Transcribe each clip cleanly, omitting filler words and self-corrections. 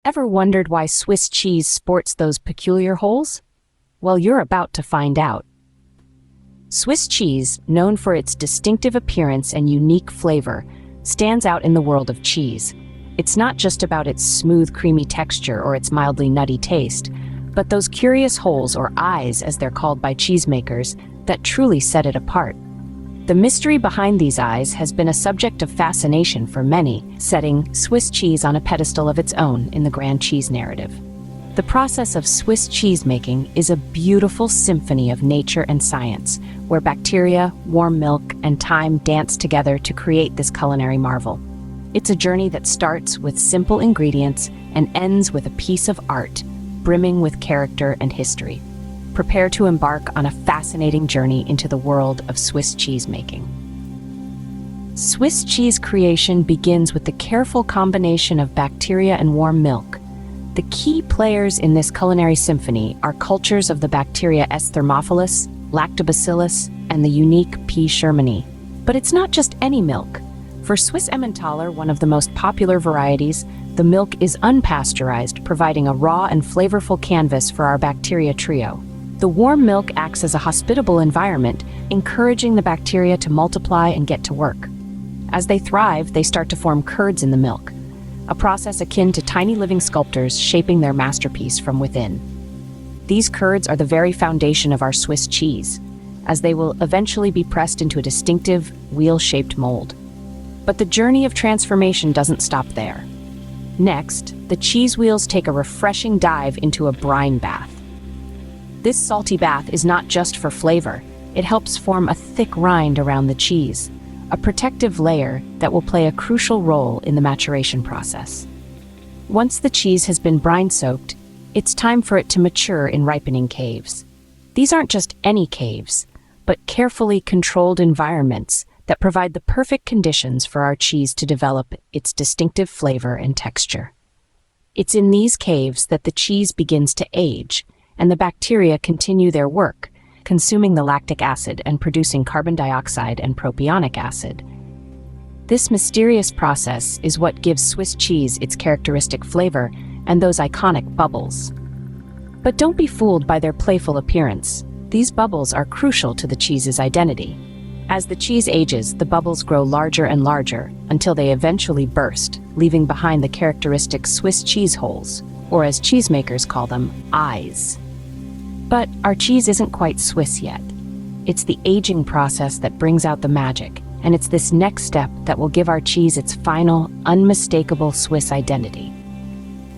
Ever wondered why Swiss cheese sports those peculiar holes? Well, you're about to find out. Swiss cheese, known for its distinctive appearance and unique flavor, stands out in the world of cheese. It's not just about its smooth, creamy texture or its mildly nutty taste, but those curious holes, or eyes as they're called by cheesemakers, that truly set it apart. The mystery behind these eyes has been a subject of fascination for many, setting Swiss cheese on a pedestal of its own in the grand cheese narrative. The process of Swiss cheese making is a beautiful symphony of nature and science, where bacteria, warm milk, and time dance together to create this culinary marvel. It's a journey that starts with simple ingredients and ends with a piece of art, brimming with character and history. Prepare to embark on a fascinating journey into the world of Swiss cheese making. Swiss cheese creation begins with the careful combination of bacteria and warm milk. The key players in this culinary symphony are cultures of the bacteria S. thermophilus, Lactobacillus, and the unique P. shermani. But it's not just any milk. For Swiss Emmentaler, one of the most popular varieties, the milk is unpasteurized, providing a raw and flavorful canvas for our bacteria trio. The warm milk acts as a hospitable environment, encouraging the bacteria to multiply and get to work. As they thrive, they start to form curds in the milk, a process akin to tiny living sculptors shaping their masterpiece from within. These curds are the very foundation of our Swiss cheese, as they will eventually be pressed into a distinctive, wheel-shaped mold. But the journey of transformation doesn't stop there. Next, the cheese wheels take a refreshing dive into a brine bath. This salty bath is not just for flavor, it helps form a thick rind around the cheese, a protective layer that will play a crucial role in the maturation process. Once the cheese has been brine-soaked, it's time for it to mature in ripening caves. These aren't just any caves, but carefully controlled environments that provide the perfect conditions for our cheese to develop its distinctive flavor and texture. It's in these caves that the cheese begins to age, and the bacteria continue their work, consuming the lactic acid and producing carbon dioxide and propionic acid. This mysterious process is what gives Swiss cheese its characteristic flavor and those iconic bubbles. But don't be fooled by their playful appearance. These bubbles are crucial to the cheese's identity. As the cheese ages, the bubbles grow larger and larger until they eventually burst, leaving behind the characteristic Swiss cheese holes, or as cheesemakers call them, eyes. But our cheese isn't quite Swiss yet. It's the aging process that brings out the magic, and it's this next step that will give our cheese its final, unmistakable Swiss identity.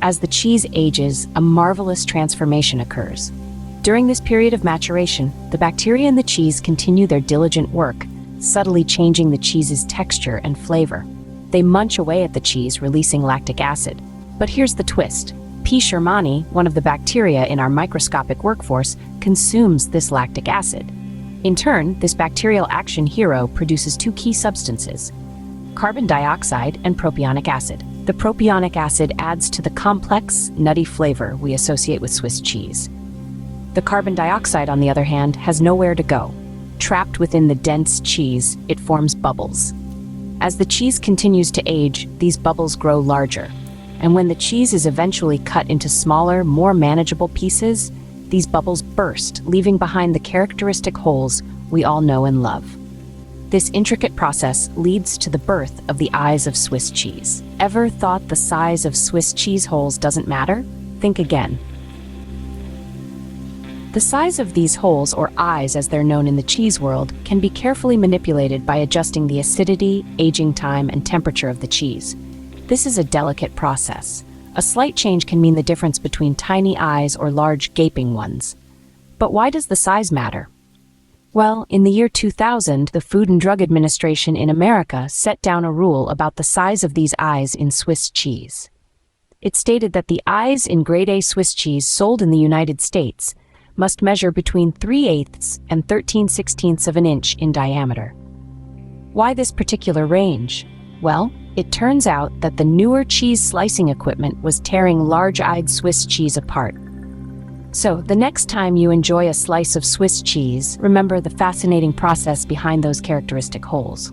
As the cheese ages, a marvelous transformation occurs. During this period of maturation, the bacteria in the cheese continue their diligent work, subtly changing the cheese's texture and flavor. They munch away at the cheese, releasing lactic acid. But here's the twist. P. shermani, one of the bacteria in our microscopic workforce, consumes this lactic acid. In turn, this bacterial action hero produces two key substances, carbon dioxide and propionic acid. The propionic acid adds to the complex, nutty flavor we associate with Swiss cheese. The carbon dioxide, on the other hand, has nowhere to go. Trapped within the dense cheese, it forms bubbles. As the cheese continues to age, these bubbles grow larger. And when the cheese is eventually cut into smaller, more manageable pieces, these bubbles burst, leaving behind the characteristic holes we all know and love. This intricate process leads to the birth of the eyes of Swiss cheese. Ever thought the size of Swiss cheese holes doesn't matter? Think again. The size of these holes, or eyes as they're known in the cheese world, can be carefully manipulated by adjusting the acidity, aging time, and temperature of the cheese. This is a delicate process. A slight change can mean the difference between tiny eyes or large gaping ones. But why does the size matter? Well, in the year 2000, the Food and Drug Administration in America set down a rule about the size of these eyes in Swiss cheese. It stated that the eyes in grade A Swiss cheese sold in the United States must measure between 3/8 and 13/16 of an inch in diameter. Why this particular range? Well, it turns out that the newer cheese slicing equipment was tearing large-eyed Swiss cheese apart. So, the next time you enjoy a slice of Swiss cheese, remember the fascinating process behind those characteristic holes.